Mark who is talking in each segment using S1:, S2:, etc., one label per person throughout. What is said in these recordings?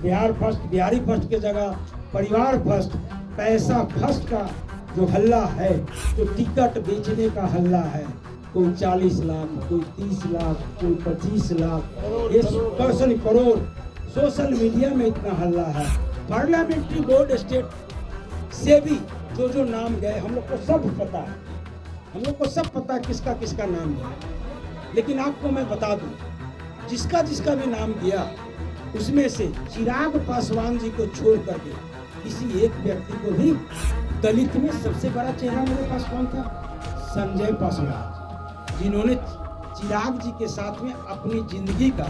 S1: Bihar first, Bihari first के जगह परिवार फर्स्ट, पैसा फर्स्ट का जो हल्ला है, जो टिकट बेचने का हल्ला है, कोई 40 लाख, कोई 30 लाख, कोई 25 लाख, ये करोड़ सोशल मीडिया में इतना हल्ला है। पार्लियामेंट्री बोर्ड स्टेट से भी जो नाम गए हम लोग को सब पता है, हम लोग को सब पता है किसका किसका नाम गया। लेकिन आपको मैं बता दूं, जिसका जिसका भी नाम गया उसमें से चिराग पासवान जी को छोड़ करके किसी एक व्यक्ति को भी, दलित में सबसे बड़ा चेहरा मेरे पास कौन था? संजय पासवान, जिन्होंने चिराग जी के साथ में अपनी जिंदगी का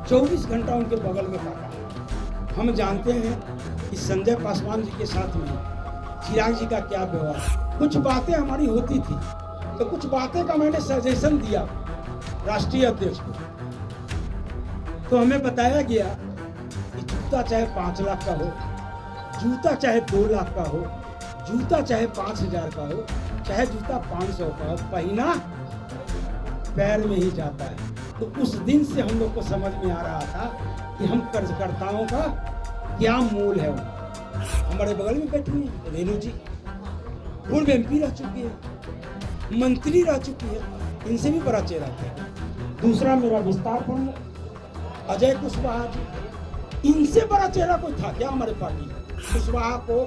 S1: 24 घंटा उनके बगल में काटा। हम जानते हैं कि संजय पासवान जी के साथ में चिराग जी का क्या व्यवहार। कुछ बातें हमारी होती थी तो कुछ बातें का मैंने सजेशन दिया राष्ट्रीय अध्यक्ष को, तो हमें बताया गया कि जूता चाहे 5 लाख का हो, जूता चाहे 2 लाख का हो, जूता चाहे 5,000 का हो, चाहे जूता 500 का हो, पहना पैर में ही जाता है। तो उस दिन से हम लोग को समझ में आ रहा था कि हम कर्जकर्ताओं का क्या मूल है। हमारे बगल में बैठी हुई रेणु जी पूर्व MP रह चुकी है, मंत्री रह चुकी है, इनसे भी बड़ा चेहरा था। दूसरा मेरा विस्तार प्रमुख अजय कुशवाहा जी, इनसे बड़ा चेहरा कोई था क्या हमारे पार्टी में? कुशवाहा को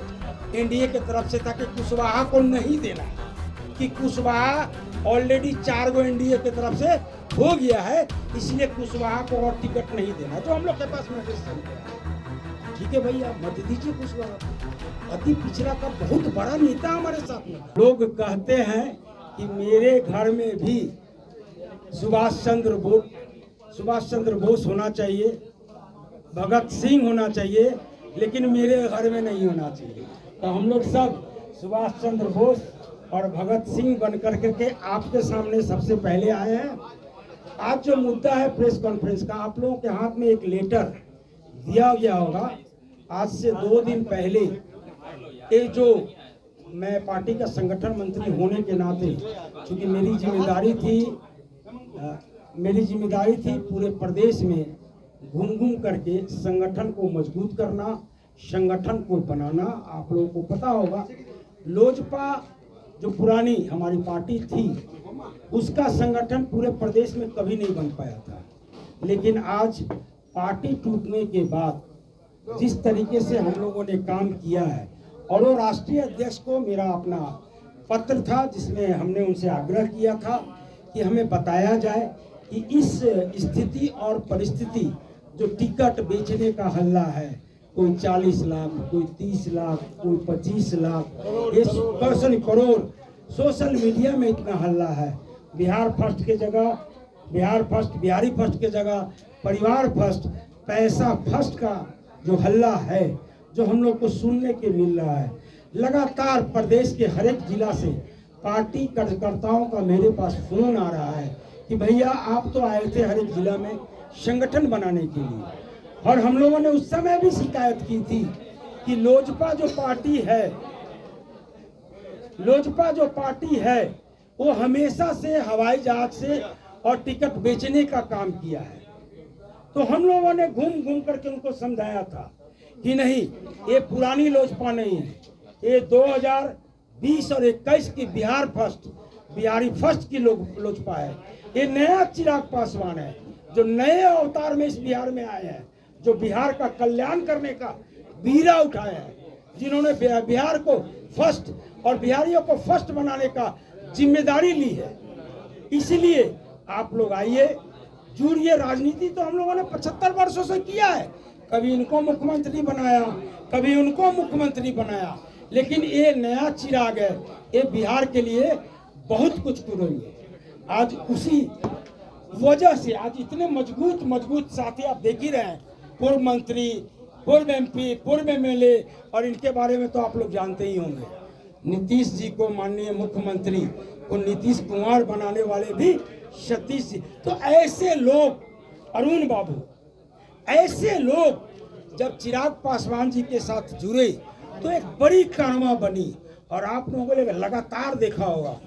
S1: NDA की तरफ से था कि कुशवाहा को नहीं देना, कि कुशवाहा ऑलरेडी 4 गो NDA की तरफ से हो गया है, इसलिए कुशवाहा को और टिकट नहीं देना, जो हम लोग के पास मैसेज चल गया। ठीक है भैया, मत दीजिए कुशवाहा, अति पिछड़ा का बहुत बड़ा नेता हमारे साथ में। लोग कहते हैं कि मेरे घर में भी सुभाष चंद्र बोस होना चाहिए, भगत सिंह होना चाहिए, लेकिन मेरे घर में नहीं होना चाहिए। तो हम लोग सब सुभाष चंद्र बोस और भगत सिंह बन करके आपके सामने सबसे पहले आए हैं। आज जो मुद्दा है प्रेस कॉन्फ्रेंस का, आप लोगों के हाथ में एक लेटर दिया गया होगा। आज से 2 दिन पहले ये जो मैं पार्टी का संगठन मंत्री होने के नाते, क्योंकि मेरी जिम्मेदारी थी पूरे प्रदेश में घूम करके संगठन को मजबूत करना, संगठन को बनाना। आप लोगों को पता होगा लोजपा जो पुरानी हमारी पार्टी थी, उसका संगठन पूरे प्रदेश में कभी नहीं बन पाया था। लेकिन आज पार्टी टूटने के बाद जिस तरीके से हम लोगों ने काम किया है, और वो राष्ट्रीय अध्यक्ष को मेरा अपना पत्र था जिसमें हमने उनसे आग्रह किया था कि हमें बताया जाए कि इस स्थिति और परिस्थिति जो टिकट बेचने का हल्ला है, कोई 40 लाख, कोई 30 लाख, कोई 25 लाख, ये करोड़ सोशल मीडिया में इतना हल्ला है। बिहार फर्स्ट के जगह बिहारी फर्स्ट के जगह परिवार फर्स्ट, पैसा फर्स्ट का जो हल्ला है, जो हम लोग को सुनने के मिल रहा है। लगातार प्रदेश के हर एक जिला से पार्टी कार्यकर्ताओं का मेरे पास फोन आ रहा है कि भैया आप तो आए थे हर एक जिला में संगठन बनाने के लिए, और हम लोगों ने उस समय भी शिकायत की थी कि लोजपा जो पार्टी है वो हमेशा से हवाई जहाज से और टिकट बेचने का काम किया है। तो हम लोगों ने घूम करके उनको समझाया था कि नहीं, ये पुरानी लोजपा नहीं है, ये 2020 और 21 की बिहारी फर्स्ट की लोजपा है। ये नया चिराग पासवान है जो नए अवतार में इस बिहार में आए हैं, जो बिहार का कल्याण करने का बीड़ा उठाया है, जिन्होंने बिहार को फर्स्ट और बिहारियों को फर्स्ट बनाने का जिम्मेदारी ली है। इसलिए आप लोग आइए, जुड़िए। राजनीति तो हम लोगों ने 75 वर्षों से किया है, कभी इनको मुख्यमंत्री बनाया, कभी उनको मुख्यमंत्री बनाया, लेकिन ये नया चिराग है, ये बिहार के लिए बहुत कुछ करेंगे। आज उसी वजह से आज इतने मजबूत साथी आप देख ही रहे हैं, पूर्व मंत्री, पूर्व MP, पूर्व MLA, और इनके बारे में तो आप लोग जानते ही होंगे। नीतीश जी को माननीय मुख्यमंत्री को नीतीश कुमार बनाने वाले भी सतीश जी। तो ऐसे लोग, अरुण बाबू, ऐसे लोग जब चिराग पासवान जी के साथ जुड़े तो एक बड़ी कारमा बनी। और आप लोगों ने लगातार देखा होगा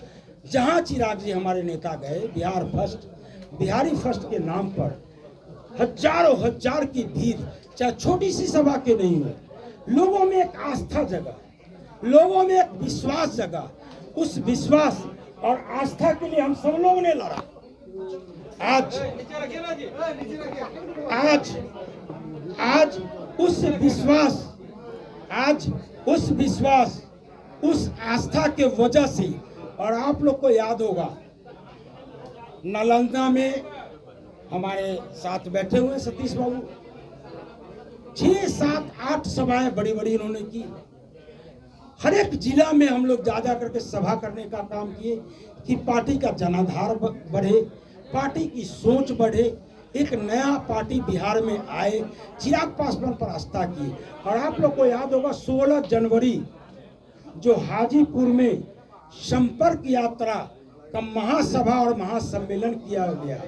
S1: जहां चिराग जी हमारे नेता गए, बिहारी फर्स्ट के नाम पर हजारों हजार की भीड़, चाहे छोटी सी सभा के नहीं हो, लोगों में एक आस्था जगा, लोगों में एक विश्वास जगा। उस विश्वास और आस्था के लिए हम सब लोगों ने लड़ा। आज आज आज उस विश्वास उस आस्था के वजह से, और आप लोग को याद होगा नालंदा में हमारे साथ बैठे हुए सतीश बाबू, 6, 7, 8 सभाएं बड़ी बड़ी इन्होंने की। हर एक जिला में हम लोग जा करके सभा करने का काम किए कि पार्टी का जनाधार बढ़े, पार्टी की सोच बढ़े, एक नया पार्टी बिहार में आए। चिराग पासवान पर आस्था की। और आप लोग को याद होगा 16 जनवरी जो हाजीपुर में संपर्क यात्रा का महासभा और महासम्मेलन किया गया,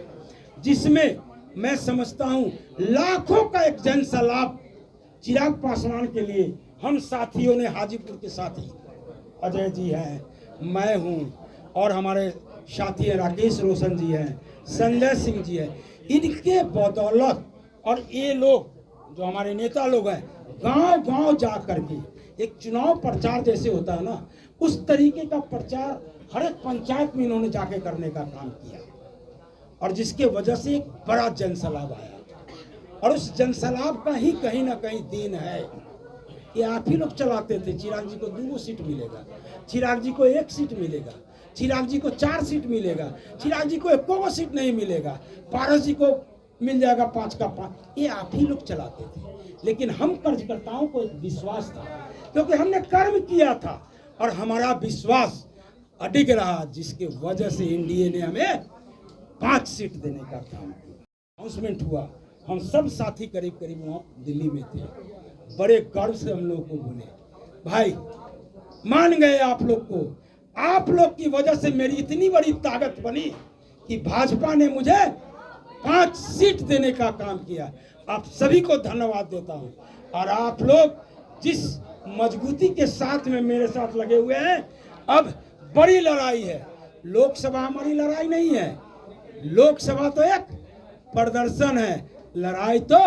S1: जिसमें मैं समझता हूं लाखों का एक जनसलाप चिराग पासवान के लिए हम साथियों ने, हाजीपुर के साथी अजय जी हैं, मैं हूं, और हमारे साथी राकेश रोशन जी हैं, संजय सिंह जी हैं, इनके बदौलत और ये लोग जो हमारे नेता लोग हैं, गांव गांव जा करके एक चुनाव प्रचार जैसे होता है ना, उस तरीके का प्रचार हर एक पंचायत में इन्होंने जाके करने का काम किया, और जिसके वजह से एक बड़ा जनसलाब आया। और उस जनसलाब का ही कहीं ना कहीं देन है कि आप ही लोग चलाते थे। चिराग जी को 2 सीट मिलेगा, चिराग जी को 1 सीट मिलेगा, चिराग जी को 4 सीट मिलेगा, चिराग जी को 1 सीट नहीं मिलेगा, पारस जी को मिल जाएगा 5 का 5। ये आप ही लोग चलाते थे। लेकिन हम कार्यकर्ताओं को एक विश्वास था, क्योंकि हमने कर्म किया था और हमारा विश्वास अडिग रहा, जिसके वजह से एनडीए ने हमें 5 सीट देने का काम किया। अनाउंसमेंट हुआ, हम सब साथी करीब करीब वहाँ दिल्ली में थे, बड़े गर्व से हम लोग को बोले, भाई मान गए आप लोग को, आप लोग की वजह से मेरी इतनी बड़ी ताकत बनी कि भाजपा ने मुझे 5 सीट देने का काम किया। आप सभी को धन्यवाद देता हूं। और आप लोग जिस मजबूती के साथ में मेरे साथ लगे हुए हैं, अब बड़ी लड़ाई है। लोकसभा हमारी लड़ाई नहीं है, लोकसभा तो एक प्रदर्शन है, लड़ाई तो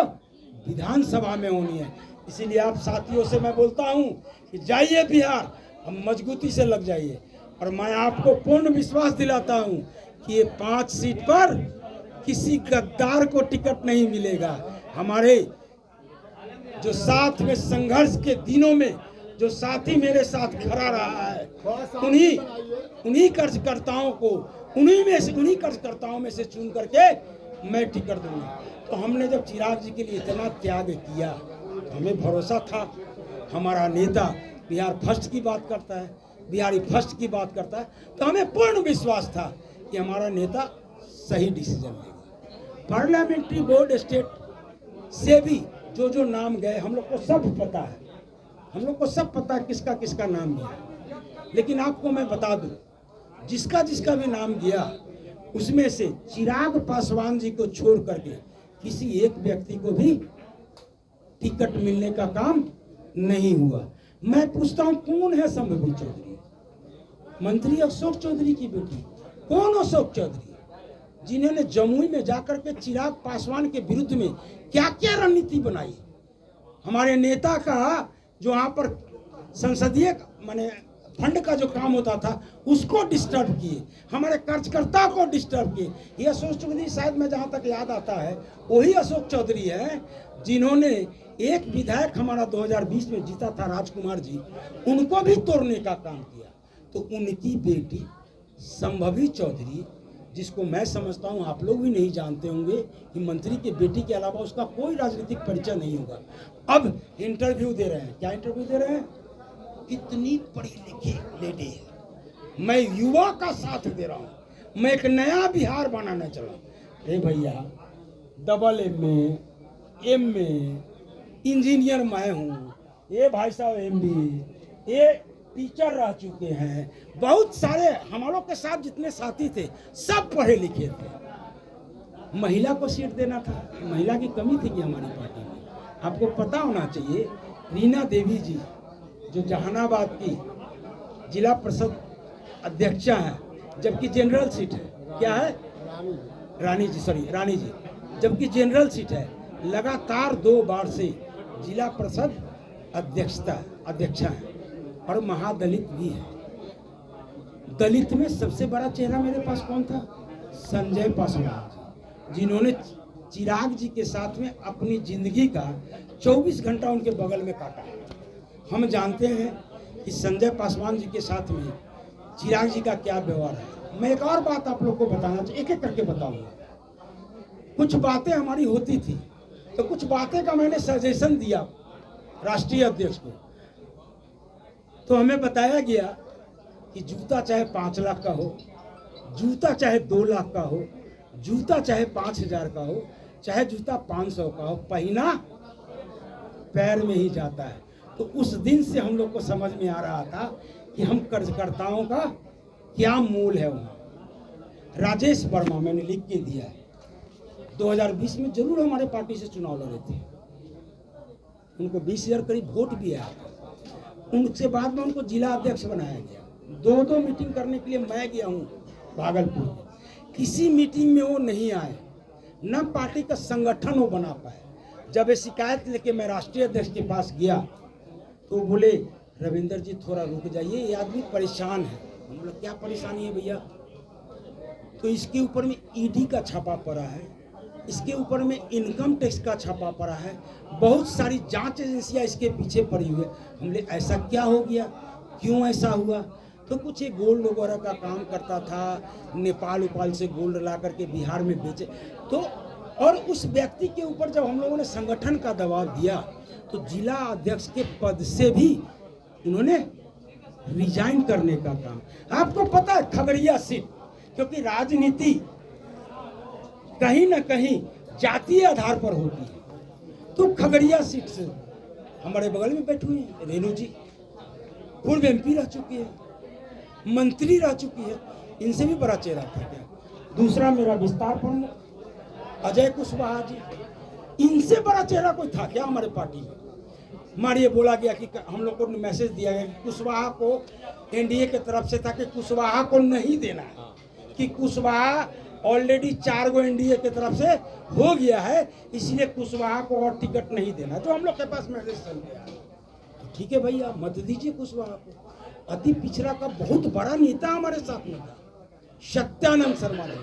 S1: विधानसभा में होनी है। इसीलिए आप साथियों से मैं बोलता हूं कि जाइए बिहार, हम मजबूती से लग जाइए। और मैं आपको पूर्ण विश्वास दिलाता हूं कि ये 5 सीट पर किसी गद्दार को टिकट नहीं मिलेगा। हमारे जो साथ में संघर्ष के दिनों में जो साथी मेरे साथ खड़ा रहा है, उन्हीं कार्यकर्ताओं को, उन्हीं कार्यकर्ताओं में से चुन करके मैं टिकट दूंगा। तो हमने जब चिराग जी के लिए इतना त्याग किया, तो हमें भरोसा था हमारा नेता बिहार फर्स्ट की बात करता है, बिहारी फर्स्ट की बात करता है, तो हमें पूर्ण विश्वास था कि हमारा नेता सही डिसीजन लेगा। पार्लियामेंट्री बोर्ड स्टेट से भी जो नाम गए, हम लोग को सब पता है, हम लोग को सब पता है किसका किसका नाम गया। लेकिन आपको मैं बता दूं, जिसका जिसका भी नाम गया, उसमें से चिराग पासवान जी को छोड़ करके किसी एक व्यक्ति को भी टिकट मिलने का काम नहीं हुआ। मैं पूछता हूं, कौन है संभवी चौधरी? मंत्री अशोक चौधरी की बेटी। कौन अशोक चौधरी? जिन्होंने जमुई में जाकर के चिराग पासवान के विरुद्ध में क्या क्या रणनीति बनाई। हमारे नेता का जो वहां पर संसदीय माने फंड का जो काम होता था, उसको डिस्टर्ब किए, हमारे कार्यकर्ता को डिस्टर्ब किए। ये अशोक चौधरी, शायद मैं जहां तक याद आता है, वही अशोक चौधरी है जिन्होंने एक विधायक हमारा 2020 में जीता था, राजकुमार जी, उनको भी तोड़ने का काम किया। तो उनकी बेटी संभवी चौधरी, जिसको मैं समझता हूं आप लोग भी नहीं जानते होंगे कि मंत्री की बेटी के अलावा उसका कोई राजनीतिक परिचय नहीं होगा, अब इंटरव्यू दे रहे हैं। क्या इंटरव्यू दे रहे हैं? कितनी पढ़ी लिखी लेडी है, मैं युवा का साथ दे रहा हूं, मैं एक नया बिहार बनाना चला। अरे भैया, AA, MA, इंजीनियर मैं हूँ, ये भाई साहब MBA, ये टीचर रह चुके हैं, बहुत सारे हम लोग के साथ जितने साथी थे सब पढ़े लिखे थे। महिला को सीट देना था, महिला की कमी थी कि हमारी पार्टी में। आपको पता होना चाहिए, रीना देवी जी जो जहानाबाद की जिला परिषद अध्यक्षा है, जबकि जनरल सीट है, क्या है? रानी जी, जबकि जनरल सीट है। लगातार 2 बार से जिला परिषद अध्यक्षा है और महादलित भी है। दलित में सबसे बड़ा चेहरा मेरे पास कौन था? संजय पासवान जी, जिन्होंने चिराग जी के साथ में अपनी जिंदगी का 24 घंटा उनके बगल में काटा है। हम जानते हैं कि संजय पासवान जी के साथ में चिराग जी का क्या व्यवहार है। मैं एक और बात आप लोग को बताना चाहिए, एक एक करके बताऊंगा। कुछ बातें हमारी होती थी तो कुछ बातें का मैंने सजेशन दिया राष्ट्रीय अध्यक्ष को, तो हमें बताया गया कि जूता चाहे 5 लाख का हो, जूता चाहे 2 लाख का हो, जूता चाहे 5,000 का हो, चाहे जूता 500 का हो, पहना पैर में ही जाता है। तो उस दिन से हम लोग को समझ में आ रहा था कि हम कर्जकर्ताओं का क्या मूल है वहाँ। राजेश वर्मा मैंने लिख के दिया है, 2020 में जरूर हमारे पार्टी से चुनाव लड़े थे, उनको 20,000 करीब वोट भी आया। उनसे बाद में उनको जिला अध्यक्ष बनाया गया। 2 मीटिंग करने के लिए मैं गया हूँ भागलपुर, किसी मीटिंग में वो नहीं आए, न पार्टी का संगठन वो बना पाए। जब ये शिकायत लेके मैं राष्ट्रीय अध्यक्ष के पास गया तो बोले रविंदर जी थोड़ा रुक जाइए, ये आदमी परेशान है। हम बोला क्या परेशानी है भैया? तो इसके ऊपर में ईडी का छापा पड़ा है, इसके ऊपर में इनकम टैक्स का छापा पड़ा है, बहुत सारी जांच एजेंसियां इसके पीछे पड़ी हुई है। हमने ऐसा क्या हो गया, क्यों ऐसा हुआ? तो कुछ ये गोल्ड वगैरह का काम करता था, नेपाल से गोल्ड ला करके बिहार में बेचे। तो और उस व्यक्ति के ऊपर जब हम लोगों ने संगठन का दबाव दिया तो जिला अध्यक्ष के पद से भी उन्होंने रिजाइन करने का काम। आपको पता है खगड़िया सीट, क्योंकि राजनीति कहीं ना कहीं जातीय आधार पर होती है, तो खगड़िया सीट से हमारे बगल में बैठी हुई है रेणु जी, पूर्व MP रह चुकी है, मंत्री रह चुकी है, इनसे भी बड़ा चेहरा था क्या? दूसरा मेरा विस्तार प्रमुख अजय कुशवाहा जी, इनसे बड़ा चेहरा कोई था क्या हमारे पार्टी में? हमारे बोला गया कि हम लोग को मैसेज दिया गया कि कुशवाहा को NDA के तरफ से था कि कुशवाहा को नहीं देना है, कि कुशवाहा ऑलरेडी 4 गो NDA के तरफ से हो गया है, इसलिए कुशवाहा को और टिकट नहीं देना, जो हम लोग के पास मैसेज चल गया। ठीक है भैया, मत दीजिए कुशवाहा को। अति पिछड़ा का बहुत बड़ा नेता हमारे साथ में था, सत्यानंद शर्मा जी।